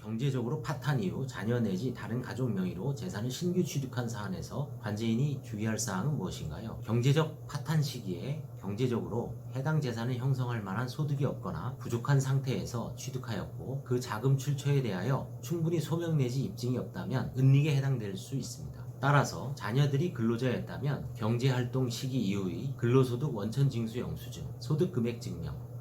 경제적으로 파탄 이후 자녀 내지 다른 가족 명의로 재산을 신규 취득한 사안에서 관제인이 주의할 사항은 무엇인가요? 경제적 파탄 시기에 경제적으로 해당 재산을 형성할 만한 소득이 없거나 부족한 상태에서 취득하였고 그 자금 출처에 대하여 충분히 소명 내지 입증이 없다면 은닉에 해당될 수 있습니다. 따라서 자녀들이 근로자였다면 경제활동 시기 이후의 근로소득 원천징수 영수증, 소득금액 증명,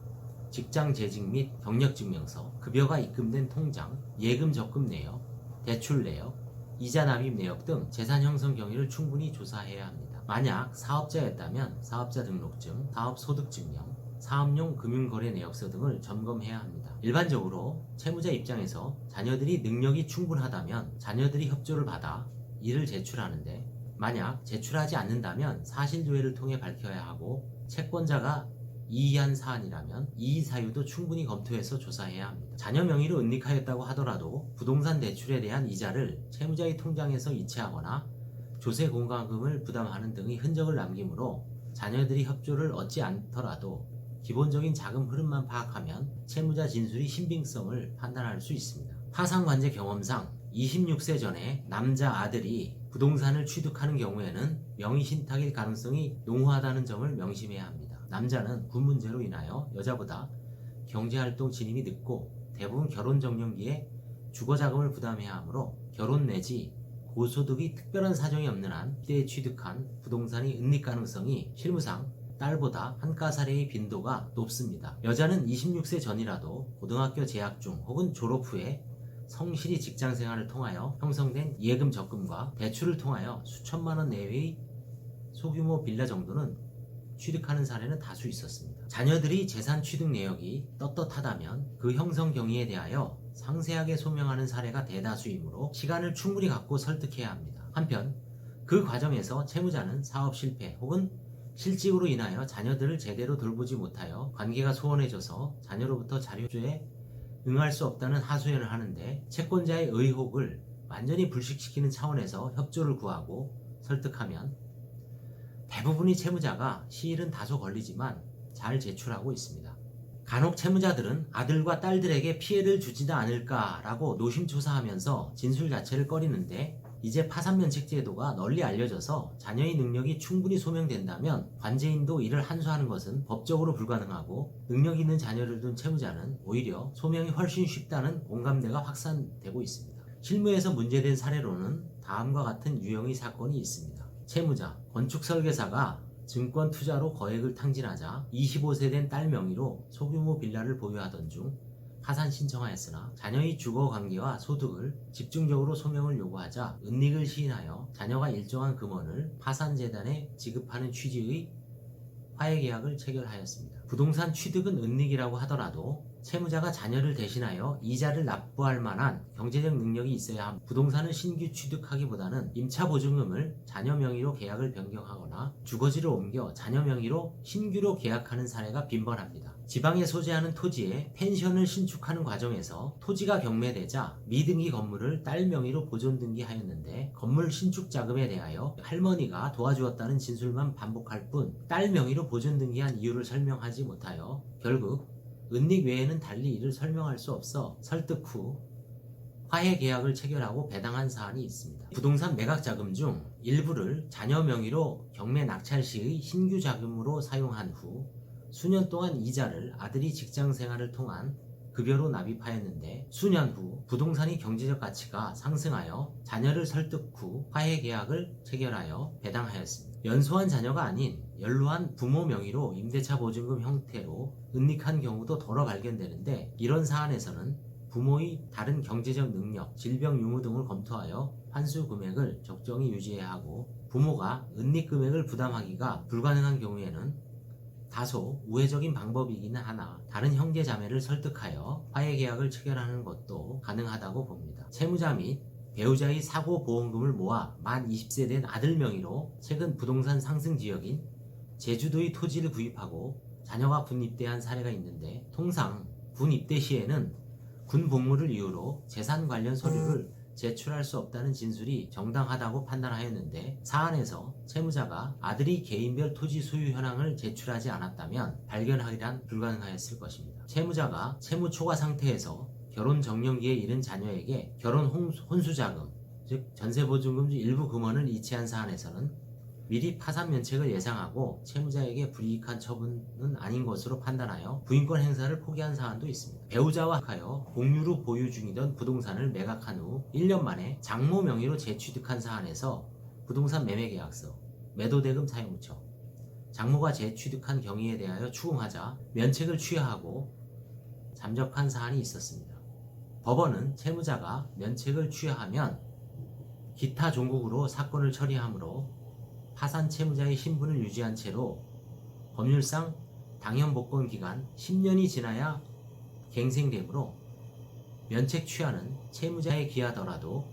직장 재직 및 경력증명서, 급여가 입금된 통장, 예금 적금 내역, 대출 내역, 이자 납입 내역 등 재산 형성 경위를 충분히 조사해야 합니다. 만약 사업자였다면 사업자 등록증, 사업소득증명, 사업용 금융거래 내역서 등을 점검해야 합니다. 일반적으로 채무자 입장에서 자녀들이 능력이 충분하다면 자녀들이 협조를 받아 이를 제출하는데 만약 제출하지 않는다면 사실조회를 통해 밝혀야 하고 채권자가 이의한 사안이라면 이의 사유도 충분히 검토해서 조사해야 합니다. 자녀 명의로 은닉하였다고 하더라도 부동산 대출에 대한 이자를 채무자의 통장에서 이체하거나 조세 공과금을 부담하는 등의 흔적을 남기므로 자녀들이 협조를 얻지 않더라도 기본적인 자금 흐름만 파악하면 채무자 진술이 신빙성을 판단할 수 있습니다. 파상관제 경험상 26세 전에 남자 아들이 부동산을 취득하는 경우에는 명의신탁일 가능성이 농후하다는 점을 명심해야 합니다. 남자는 군 문제로 인하여 여자보다 경제활동 진입이 늦고 대부분 결혼 정년기에 주거자금을 부담해야 하므로 결혼 내지 고소득이 특별한 사정이 없는 한 이때에 취득한 부동산이 은닉 가능성이 실무상 딸보다 한가 사례의 빈도가 높습니다. 여자는 26세 전이라도 고등학교 재학 중 혹은 졸업 후에 성실히 직장생활을 통하여 형성된 예금 적금과 대출을 통하여 수천만원 내외의 소규모 빌라 정도는 취득하는 사례는 다수 있었습니다. 자녀들이 재산 취득 내역이 떳떳하다면 그 형성 경위에 대하여 상세하게 소명하는 사례가 대다수이므로 시간을 충분히 갖고 설득해야 합니다. 한편 그 과정에서 채무자는 사업 실패 혹은 실직으로 인하여 자녀들을 제대로 돌보지 못하여 관계가 소원해져서 자녀로부터 자료조에 응할 수 없다는 하소연을 하는데 채권자의 의혹을 완전히 불식시키는 차원에서 협조를 구하고 설득하면 대부분의 채무자가 시일은 다소 걸리지만 잘 제출하고 있습니다. 간혹 채무자들은 아들과 딸들에게 피해를 주지도 않을까라고 노심초사하면서 진술 자체를 꺼리는데 이제 파산면책 제도가 널리 알려져서 자녀의 능력이 충분히 소명된다면 관제인도 이를 한수하는 것은 법적으로 불가능하고 능력 있는 자녀를 둔 채무자는 오히려 소명이 훨씬 쉽다는 공감대가 확산되고 있습니다. 실무에서 문제된 사례로는 다음과 같은 유형의 사건이 있습니다. 채무자, 건축설계사가 증권 투자로 거액을 탕진하자 25세 된 딸 명의로 소규모 빌라를 보유하던 중 파산 신청하였으나 자녀의 주거 관계와 소득을 집중적으로 소명을 요구하자 은닉을 시인하여 자녀가 일정한 금원을 파산재단에 지급하는 취지의 화해계약을 체결하였습니다. 부동산 취득은 은닉이라고 하더라도 채무자가 자녀를 대신하여 이자를 납부할 만한 경제적 능력이 있어야 합니다. 부동산을 신규 취득하기보다는 임차보증금을 자녀 명의로 계약을 변경하거나 주거지를 옮겨 자녀 명의로 신규로 계약하는 사례가 빈번합니다. 지방에 소재하는 토지에 펜션을 신축하는 과정에서 토지가 경매되자 미등기 건물을 딸 명의로 보존등기하였는데 건물 신축 자금에 대하여 할머니가 도와주었다는 진술만 반복할 뿐 딸 명의로 보존등기한 이유를 설명하지 못하여 결국 은닉 외에는 달리 이를 설명할 수 없어 설득 후 화해 계약을 체결하고 배당한 사안이 있습니다. 부동산 매각 자금 중 일부를 자녀 명의로 경매 낙찰 시의 신규 자금으로 사용한 후 수년 동안 이자를 아들이 직장 생활을 통한 급여로 납입하였는데 수년 후 부동산의 경제적 가치가 상승하여 자녀를 설득 후 화해 계약을 체결하여 배당하였습니다. 연소한 자녀가 아닌 연로한 부모 명의로 임대차 보증금 형태로 은닉한 경우도 더러 발견되는데 이런 사안에서는 부모의 다른 경제적 능력, 질병 유무 등을 검토하여 환수 금액을 적정히 유지해야 하고 부모가 은닉 금액을 부담하기가 불가능한 경우에는 다소 우회적인 방법이기는 하나 다른 형제 자매를 설득하여 화해 계약을 체결하는 것도 가능하다고 봅니다. 채무자 및 배우자의 사고 보험금을 모아 만 20세 된 아들 명의로 최근 부동산 상승 지역인 제주도의 토지를 구입하고 자녀가 군 입대한 사례가 있는데 통상 군 입대 시에는 군 복무를 이유로 재산 관련 서류를 제출할 수 없다는 진술이 정당하다고 판단하였는데 사안에서 채무자가 아들이 개인별 토지 소유 현황을 제출하지 않았다면 발견하기란 불가능하였을 것입니다. 채무자가 채무 초과 상태에서 결혼 정년기에 이른 자녀에게 결혼 혼수자금, 즉 전세보증금 중 일부 금원을 이체한 사안에서는 미리 파산 면책을 예상하고 채무자에게 불이익한 처분은 아닌 것으로 판단하여 부인권 행사를 포기한 사안도 있습니다. 배우자와 하여 공유로 보유 중이던 부동산을 매각한 후 1년 만에 장모 명의로 재취득한 사안에서 부동산 매매계약서, 매도대금 사용처, 장모가 재취득한 경위에 대하여 추궁하자 면책을 취하하고 잠적한 사안이 있었습니다. 법원은 채무자가 면책을 취하하면 기타 종국으로 사건을 처리하므로 파산 채무자의 신분을 유지한 채로 법률상 당연복권 기간 10년이 지나야 갱생되므로 면책 취하는 채무자에 기하더라도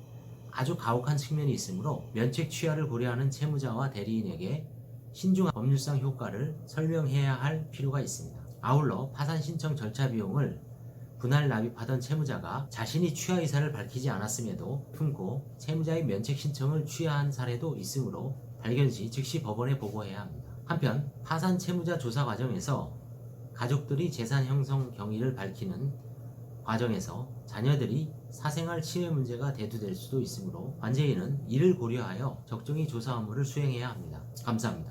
아주 가혹한 측면이 있으므로 면책 취하를 고려하는 채무자와 대리인에게 신중한 법률상 효과를 설명해야 할 필요가 있습니다. 아울러 파산 신청 절차 비용을 분할 납입하던 채무자가 자신이 취하 의사를 밝히지 않았음에도 품고 채무자의 면책 신청을 취하한 사례도 있으므로 발견 시 즉시 법원에 보고해야 합니다. 한편 파산 채무자 조사 과정에서 가족들이 재산 형성 경위를 밝히는 과정에서 자녀들이 사생활 침해 문제가 대두될 수도 있으므로 관제인은 이를 고려하여 적정히 조사 업무를 수행해야 합니다. 감사합니다.